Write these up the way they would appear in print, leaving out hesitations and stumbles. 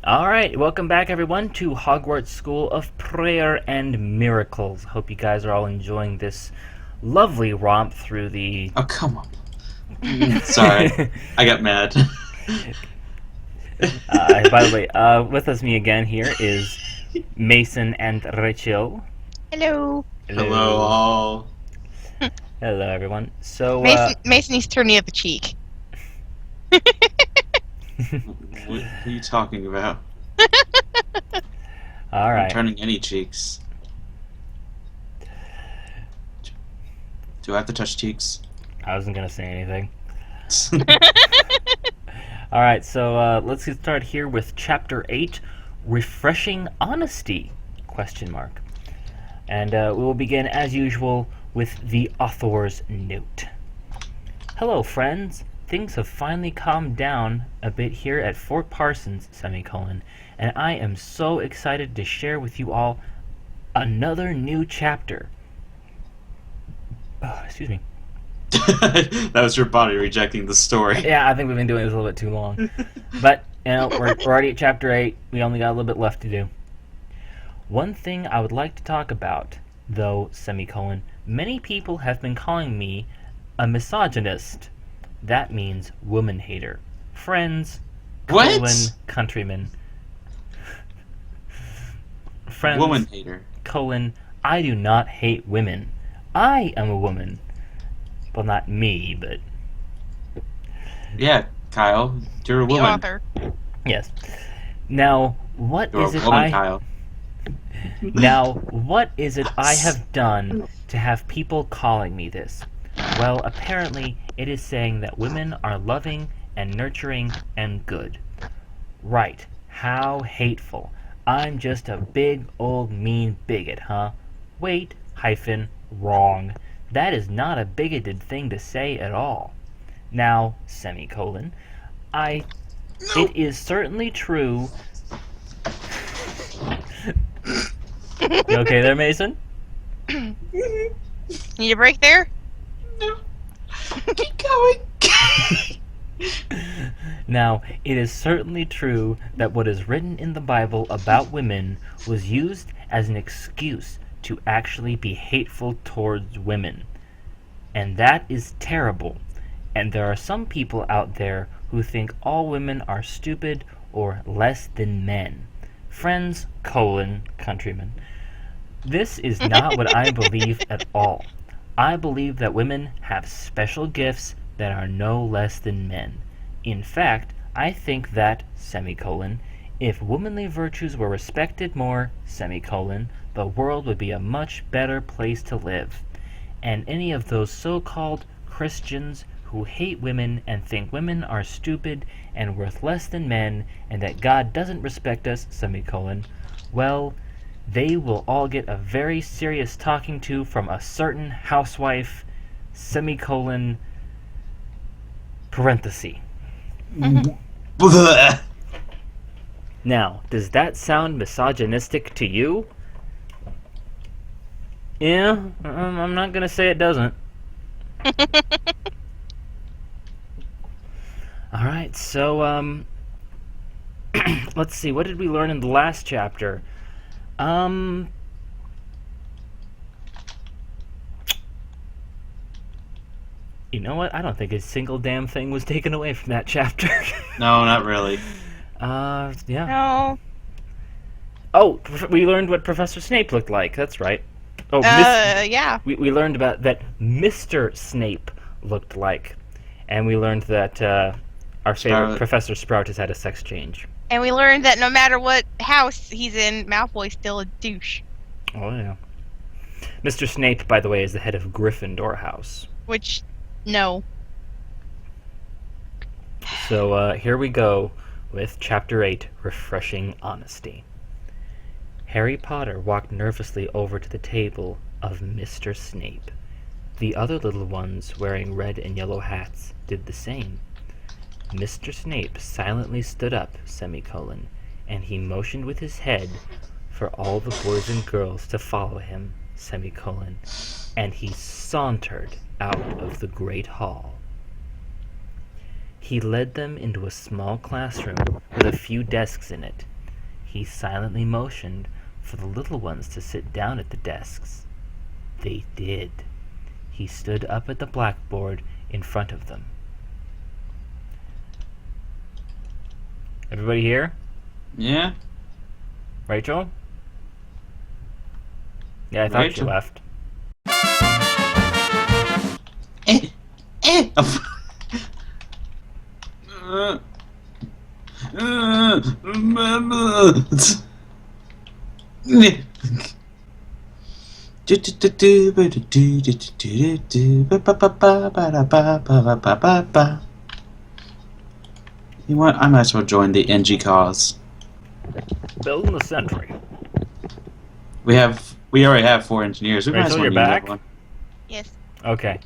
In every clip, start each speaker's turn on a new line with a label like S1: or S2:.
S1: Alright, welcome back everyone to Hogwarts School of Prayer and Miracles. Hope you guys are all enjoying this lovely romp through the...
S2: Oh, come on. Sorry, I got mad.
S1: By the way, with us me again here is Mason and Rachel.
S3: Hello.
S2: Hello, all.
S1: Hello everyone. So,
S3: Mason needs to turn the other cheek.
S2: What are you talking about?
S1: Alright.
S2: I'm turning any cheeks. Do I have to touch cheeks?
S1: I wasn't gonna say anything. Alright, so let's get started here with Chapter 8, Refreshing Honesty? Question mark. And we will begin, as usual, with the author's note. Hello, friends. Things have finally calmed down a bit here at Fort Parsons, semicolon, and I am so excited to share with you all another new chapter. Oh, excuse me.
S2: That was your body rejecting the story.
S1: Yeah, I think we've been doing this a little bit too long. But, you know, we're already at Chapter 8. We only got a little bit left to do. One thing I would like to talk about, though, semicolon, many people have been calling me a misogynist. That means woman hater. Friends, colon,
S2: What?
S1: countrymen. Friends,
S2: Woman hater.
S1: colon, I do not hate women. I am a woman. Well, not me, but...
S2: Yeah, Kyle, you're a
S3: The
S2: woman.
S3: author.
S1: Yes. Now, what
S2: You're
S1: is
S2: a
S1: it
S2: woman, Kyle.
S1: Now, what is it I have done to have people calling me this? Well, apparently, it is saying that women are loving and nurturing and good. Right. How hateful. I'm just a big, old, mean bigot, huh? Wait, wrong. That is not a bigoted thing to say at all. Now, semicolon, it is certainly true... You okay there, Mason?
S3: Need a break there?
S2: No. Keep going.
S1: Now, it is certainly true that what is written in the Bible about women was used as an excuse to actually be hateful towards women. And that is terrible. And there are some people out there who think all women are stupid or less than men. Friends, colon, countrymen. This is not what I believe at all. I believe that women have special gifts that are no less than men. In fact, I think that, semicolon, if womanly virtues were respected more, semicolon, the world would be a much better place to live. And any of those so-called Christians who hate women and think women are stupid and worth less than men and that God doesn't respect us, semicolon, well, they will all get a very serious talking to from a certain housewife, semicolon, parenthesis.
S2: Bleh.
S1: Now, does that sound misogynistic to you? Yeah, I'm not gonna say it doesn't. Alright, so, let's see, what did we learn in the last chapter? You know what? I don't think a single damn thing was taken away from that chapter.
S2: No, not really.
S1: Yeah.
S3: No.
S1: Oh, we learned what Professor Snape looked like. That's right. Oh,
S3: Yeah.
S1: we learned about that Mr. Snape looked like. And we learned that our favorite
S2: Scarlet.
S1: Professor Sprout has had a sex change.
S3: And we learned that no matter what house he's in, Malfoy's still a douche.
S1: Oh, yeah. Mr. Snape, by the way, is the head of Gryffindor House.
S3: Which, no.
S1: So here we go with Chapter 8, Refreshing Honesty. Harry Potter walked nervously over to the table of Mr. Snape. The other little ones, wearing red and yellow hats, did the same. Mr. Snape silently stood up, semicolon, and he motioned with his head for all the boys and girls to follow him, semicolon, and he sauntered out of the great hall. He led them into a small classroom with a few desks in it. He silently motioned for the little ones to sit down at the desks. They did. He stood up at the blackboard in front of them. Everybody here?
S2: Yeah.
S1: Rachel? Yeah, I thought you
S2: Rachel?
S1: left.
S2: You know what? I might as well join the NG cause.
S1: Building the sentry.
S2: We already have 4 engineers. We might as
S1: Rachel,
S2: well
S1: you're
S2: use that
S1: back?
S2: one.
S3: Yes.
S1: Okay.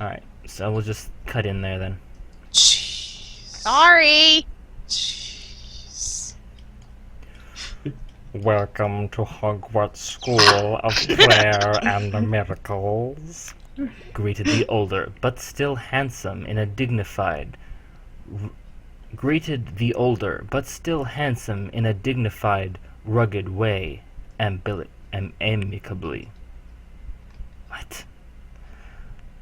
S1: Alright, so we'll just cut in there then.
S2: Jeez.
S3: Sorry.
S2: Jeez.
S1: Welcome to Hogwarts School of Prayer and Miracles, greeted the older, but still handsome in a dignified... rugged way, amicably. What?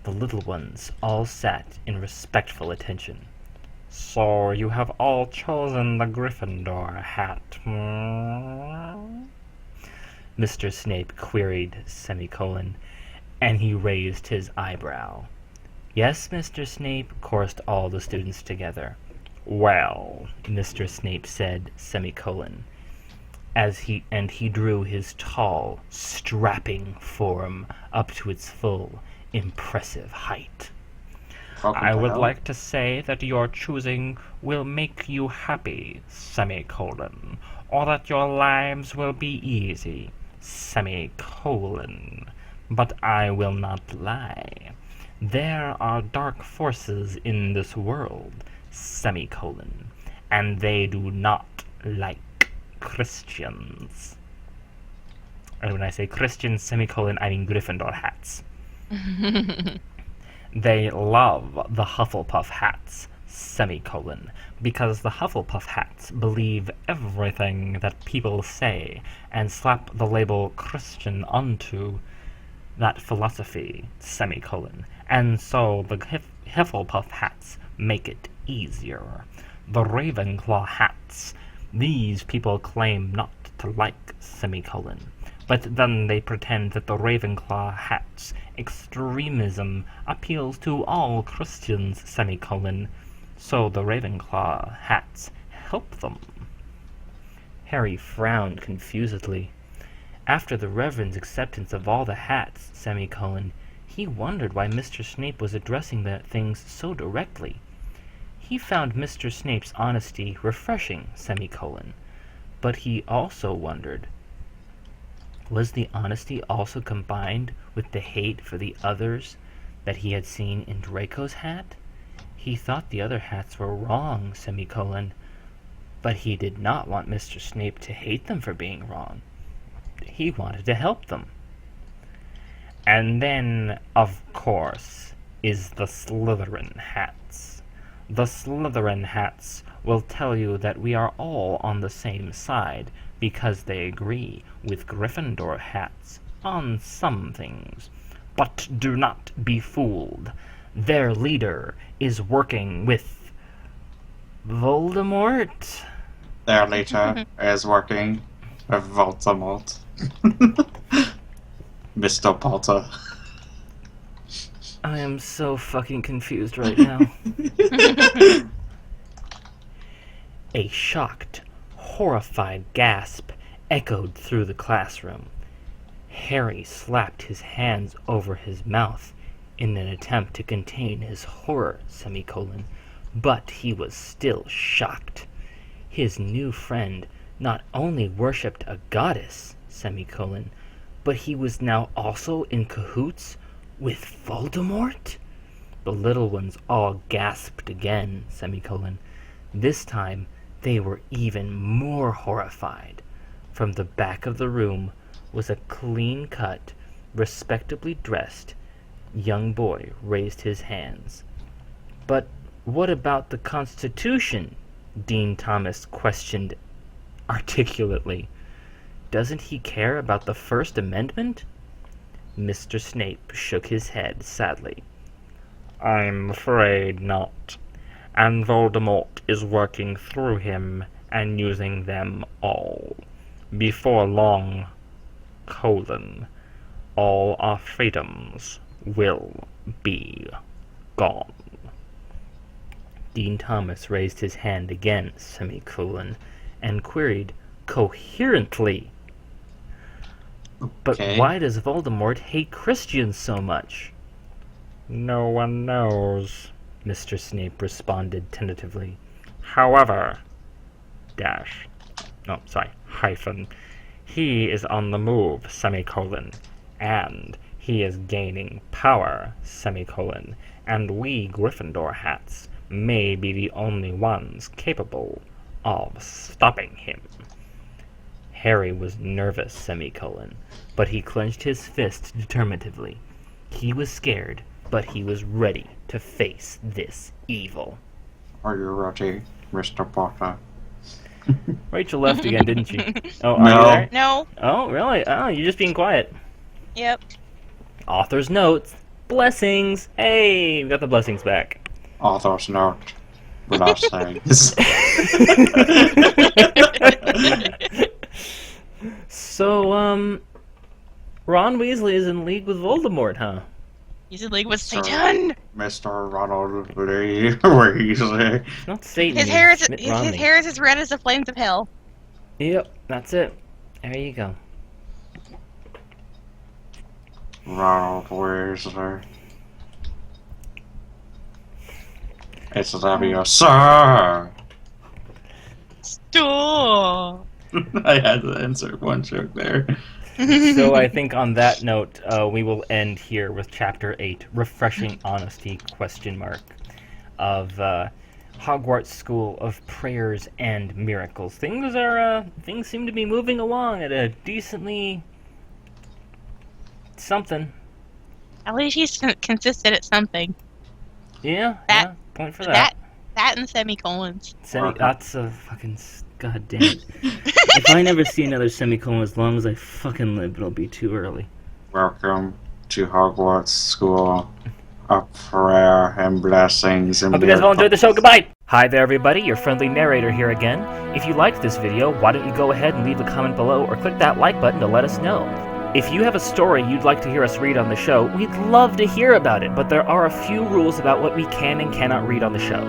S1: The little ones all sat in respectful attention. So you have all chosen the Gryffindor hat, hmm? Mr. Snape queried, and he raised his eyebrow. Yes, Mr. Snape, chorused all the students together. Well, Mr. Snape said, as he drew his tall, strapping form up to its full, impressive height. I would like to say that your choosing will make you happy, or that your lives will be easy, but I will not lie. There are dark forces in this world, and they do not like Christians. And when I say Christians, I mean Gryffindor hats. They love the Hufflepuff hats, because the Hufflepuff hats believe everything that people say and slap the label Christian onto that philosophy, and so the Hufflepuff hats make it easier. The Ravenclaw hats, these people claim not to like, but then they pretend that the Ravenclaw hats' extremism appeals to all Christians, so the Ravenclaw hats help them. Harry frowned confusedly. After the Reverend's acceptance of all the hats, he wondered why Mr. Snape was addressing the things so directly. He found Mr. Snape's honesty refreshing, but he also wondered, was the honesty also combined with the hate for the others that he had seen in Draco's hat? He thought the other hats were wrong, but he did not want Mr. Snape to hate them for being wrong. He wanted to help them. And then, of course, is the Slytherin hats. The Slytherin hats will tell you that we are all on the same side because they agree with Gryffindor hats on some things. But do not be fooled. Their leader is working with Voldemort.
S2: Their leader is working with Voldemort. Mr. Potter.
S1: I am so fucking confused right now. A shocked, horrified gasp echoed through the classroom. Harry slapped his hands over his mouth in an attempt to contain his horror, but he was still shocked. His new friend not only worshipped a goddess, but he was now also in cahoots with Voldemort? The little ones all gasped again, This time, they were even more horrified. From the back of the room was a clean-cut, respectably dressed young boy raised his hands. But what about the Constitution? Dean Thomas questioned articulately. Doesn't he care about the First Amendment? Mr. Snape shook his head sadly. I'm afraid not. And Voldemort is working through him and using them all. Before long, all our freedoms will be gone. Dean Thomas raised his hand again, and queried coherently, But
S2: Okay.
S1: why does Voldemort hate Christians so much? No one knows, Mr. Snape responded tentatively. However, he is on the move, and he is gaining power, and we Gryffindor hats may be the only ones capable of stopping him. Harry was nervous, but he clenched his fist determinatively. He was scared, but he was ready to face this evil.
S2: Are you ready, Mr. Potter?
S1: Rachel left again, didn't she? Oh,
S2: No.
S1: are you there?
S3: No.
S1: Oh, really? Oh, you're just being quiet.
S3: Yep.
S1: Author's notes. Blessings. Hey, we got the blessings back.
S2: Author's note. Blessings.
S1: So, Ron Weasley is in league with Voldemort, huh?
S3: He's in league with
S2: Sorry.
S3: Satan.
S2: Mr. Ronald Lee Weasley.
S1: It's not Satan.
S3: His hair is
S1: it's Mitt Romney.
S3: his hair is as red as the flames of hell.
S1: Yep, that's it. There you go.
S2: Ronald Weasley. It's Leviosa.
S3: Stop.
S2: I had to insert one joke there.
S1: So I think on that note, we will end here with Chapter 8, Refreshing Honesty, of Hogwarts School of Prayers and Miracles. Things seem to be moving along at a decently something.
S3: At least he's consistent at something.
S1: Yeah,
S3: That-
S1: point for that.
S3: That and semicolons.
S1: That's a fucking... God damn it. If I never see another semicolon as long as I fucking live, it'll be too early.
S2: Welcome to Hogwarts School of Prayer and Blessings. And
S1: Hope you guys all enjoyed the show. Goodbye! Hi there, everybody. Your friendly narrator here again. If you liked this video, why don't you go ahead and leave a comment below or click that like button to let us know. If you have a story you'd like to hear us read on the show, we'd love to hear about it, but there are a few rules about what we can and cannot read on the show.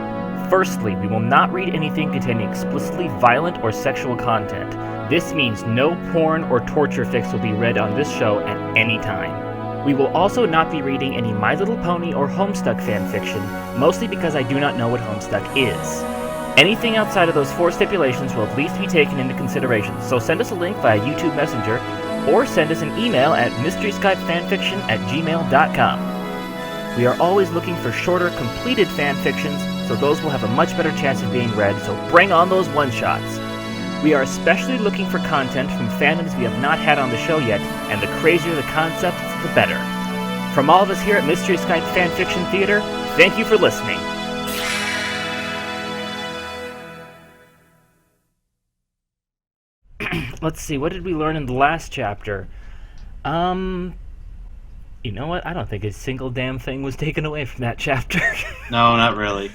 S1: Firstly, we will not read anything containing explicitly violent or sexual content. This means no porn or torture fics will be read on this show at any time. We will also not be reading any My Little Pony or Homestuck fanfiction, mostly because I do not know what Homestuck is. Anything outside of those 4 stipulations will at least be taken into consideration, so send us a link via YouTube Messenger, or send us an email at mysteryskypefanfiction@gmail.com. We are always looking for shorter, completed fanfictions, so those will have a much better chance of being read, so bring on those one-shots. We are especially looking for content from fandoms we have not had on the show yet, and the crazier the concepts, the better. From all of us here at Mystery Skype Fanfiction Theater, thank you for listening. Let's see, what did we learn in the last chapter? You know what? I don't think a single damn thing was taken away from that chapter.
S2: No, not really.